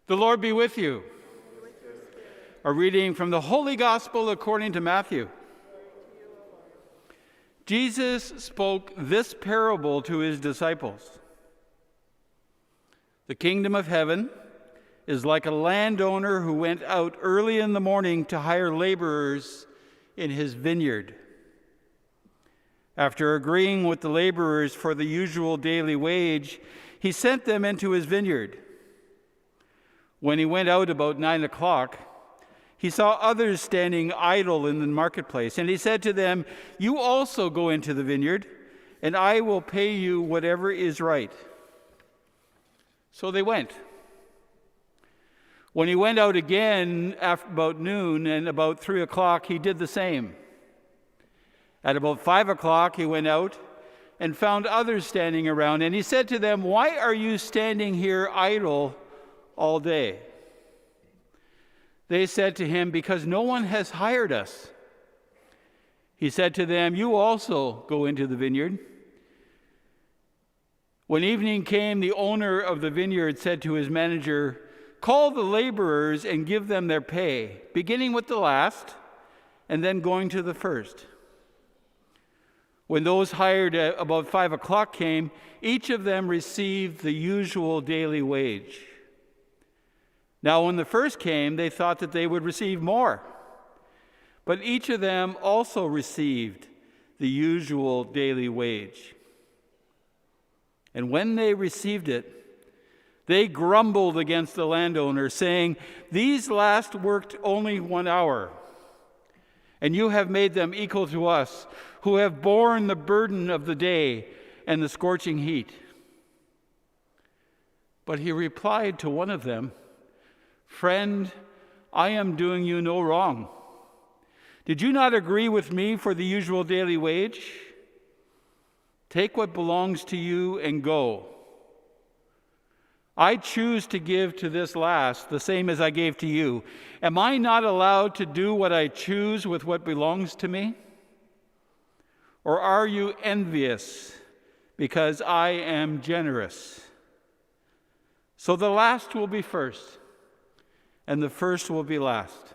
The Lord be with you. A reading from the Holy Gospel according to Matthew. Jesus spoke this parable to his disciples. The kingdom of heaven is like a landowner who went out early in the morning to hire laborers in his vineyard. After agreeing with the laborers for the usual daily wage, he sent them into his vineyard. When he went out about 9 o'clock, he saw others standing idle in the marketplace, and he said to them, "You also go into the vineyard, and I will pay you whatever is right." So they went. When he went out again about noon and about 3 o'clock, he did the same. At about 5 o'clock, he went out and found others standing around, and he said to them, "Why are you standing here idle all day?" They said to him, "Because no one has hired us." He said to them, "You also go into the vineyard." When evening came, the owner of the vineyard said to his manager, "Call the laborers and give them their pay, beginning with the last and then going to the first." When those hired at about 5 o'clock came, each of them received the usual daily wage. Now, when the first came, they thought that they would receive more. But each of them also received the usual daily wage. And when they received it, they grumbled against the landowner, saying, "These last worked only 1 hour, and you have made them equal to us, who have borne the burden of the day and the scorching heat." But he replied to one of them, "Friend, I am doing you no wrong. Did you not agree with me for the usual daily wage? Take what belongs to you and go. I choose to give to this last the same as I gave to you. Am I not allowed to do what I choose with what belongs to me? Or are you envious because I am generous?" So the last will be first, and the first will be last.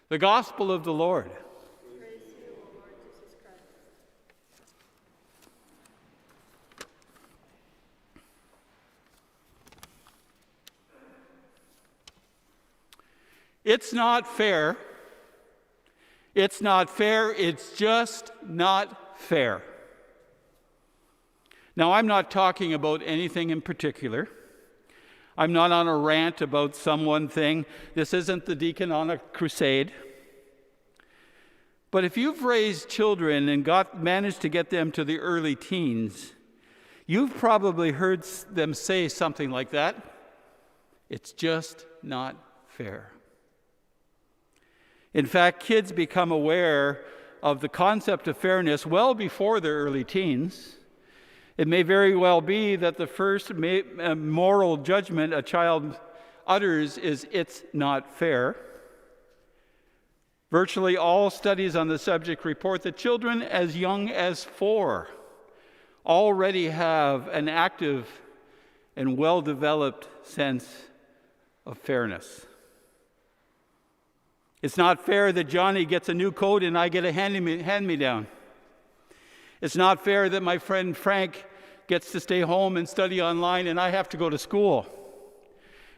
The Gospel of the Lord. Praise to you, O Lord Jesus Christ. It's not fair. It's not fair. It's just not fair. Now, I'm not talking about anything in particular. I'm not on a rant about some one thing. This isn't the Deacon on a crusade. But if you've raised children and managed to get them to the early teens, you've probably heard them say something like that. It's just not fair. In fact, kids become aware of the concept of fairness well before their early teens. It may very well be that the first moral judgment a child utters is, "It's not fair." Virtually all studies on the subject report that children as young as 4 already have an active and well-developed sense of fairness. It's not fair that Johnny gets a new coat and I get a hand-me-down. It's not fair that my friend Frank gets to stay home and study online and I have to go to school.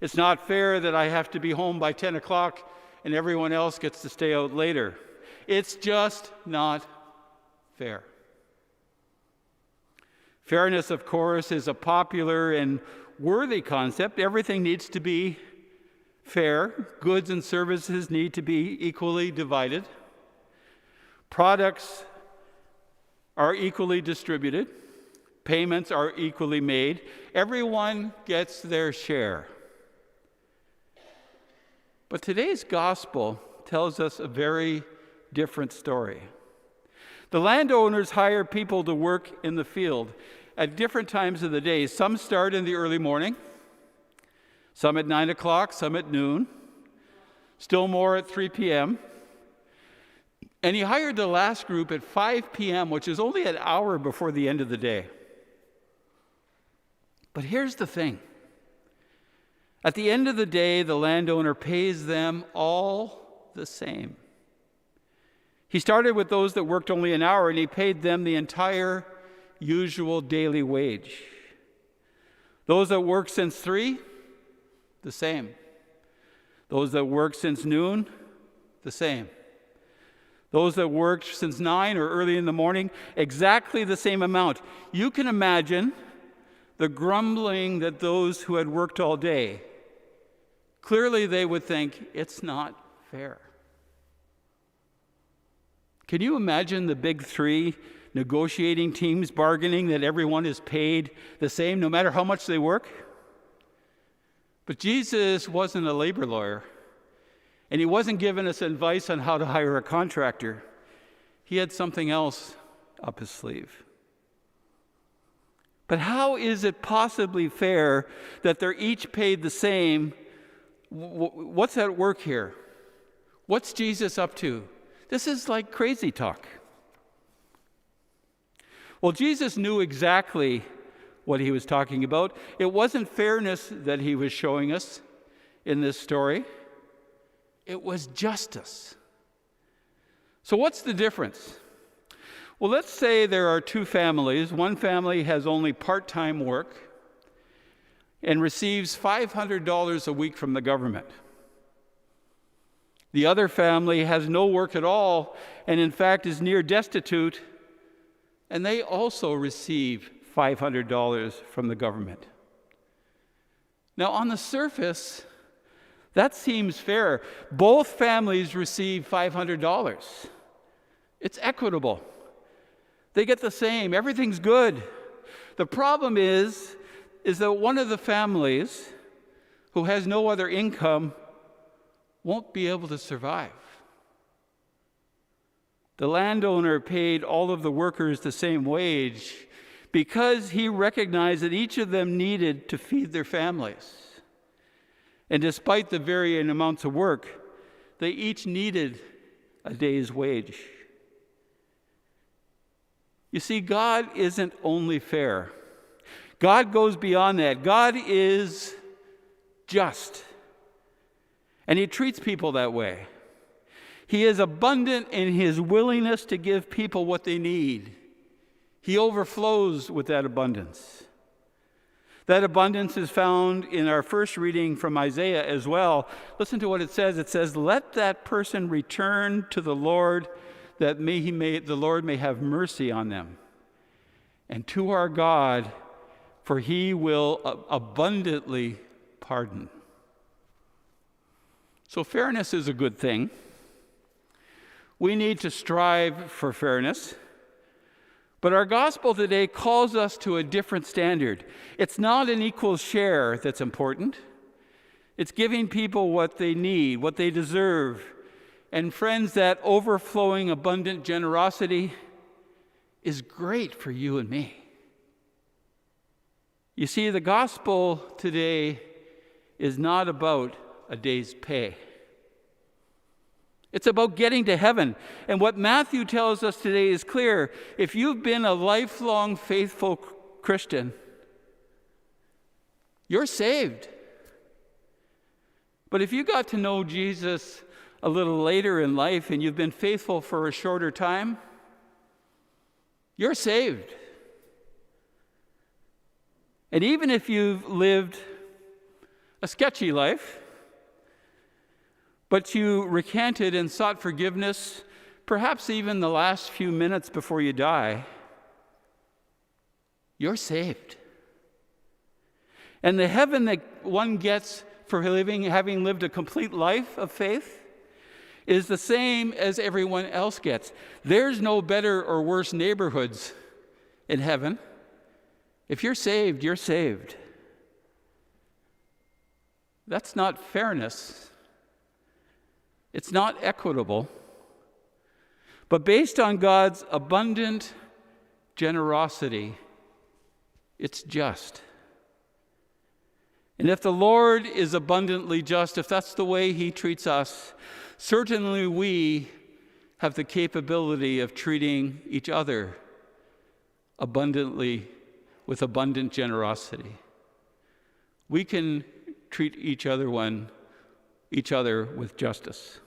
It's not fair that I have to be home by 10 o'clock and everyone else gets to stay out later. It's just not fair. Fairness, of course, is a popular and worthy concept. Everything needs to be fair. Goods and services need to be equally divided. Products are equally distributed. Payments are equally made. Everyone gets their share. But today's gospel tells us a very different story. The landowners hire people to work in the field at different times of the day. Some start in the early morning, some at 9 o'clock, some at noon, still more at 3 p.m. And he hired the last group at 5 p.m., which is only an hour before the end of the day. But here's the thing. At the end of the day, the landowner pays them all the same. He started with those that worked only an hour, and he paid them the entire usual daily wage. Those that worked since 3, the same. Those that worked since noon, the same. Those that worked since 9 or early in the morning, exactly the same amount. You can imagine the grumbling that those who had worked all day, clearly they would think, it's not fair. Can you imagine the big 3 negotiating teams bargaining that everyone is paid the same no matter how much they work? But Jesus wasn't a labor lawyer, and he wasn't giving us advice on how to hire a contractor. He had something else up his sleeve. But how is it possibly fair that they're each paid the same? What's at work here? What's Jesus up to? This is like crazy talk. Well, Jesus knew exactly what he was talking about. It wasn't fairness that he was showing us in this story. It was justice. So what's the difference? Well, let's say there are 2 families. One family has only part-time work and receives $500 a week from the government. The other family has no work at all and in fact is near destitute, and they also receive $500 from the government. Now, on the surface, that seems fair. Both families receive $500. It's equitable. They get the same. Everything's good. The problem is that one of the families who has no other income won't be able to survive. The landowner paid all of the workers the same wage because he recognized that each of them needed to feed their families. And despite the varying amounts of work, they each needed a day's wage. You see, God isn't only fair. God goes beyond that. God is just. And he treats people that way. He is abundant in his willingness to give people what they need. He overflows with that abundance. That abundance is found in our first reading from Isaiah as well. Listen to what it says. It says, "Let that person return to the Lord, that the Lord may have mercy on them, and to our God, for he will abundantly pardon." So fairness is a good thing. We need to strive for fairness. But our gospel today calls us to a different standard. It's not an equal share that's important. It's giving people what they need, what they deserve. And friends, that overflowing, abundant generosity is great for you and me. You see, the gospel today is not about a day's pay. It's about getting to heaven. And what Matthew tells us today is clear. If you've been a lifelong faithful Christian, you're saved. But if you got to know Jesus a little later in life and you've been faithful for a shorter time, you're saved. And even if you've lived a sketchy life, but you recanted and sought forgiveness, perhaps even the last few minutes before you die, you're saved. And the heaven that one gets for having lived a complete life of faith is the same as everyone else gets. There's no better or worse neighborhoods in heaven. If you're saved, you're saved. That's not fairness. It's not equitable. But based on God's abundant generosity, it's just. And if the Lord is abundantly just, if that's the way he treats us, certainly we have the capability of treating each other abundantly with abundant generosity. we can treat each other with justice.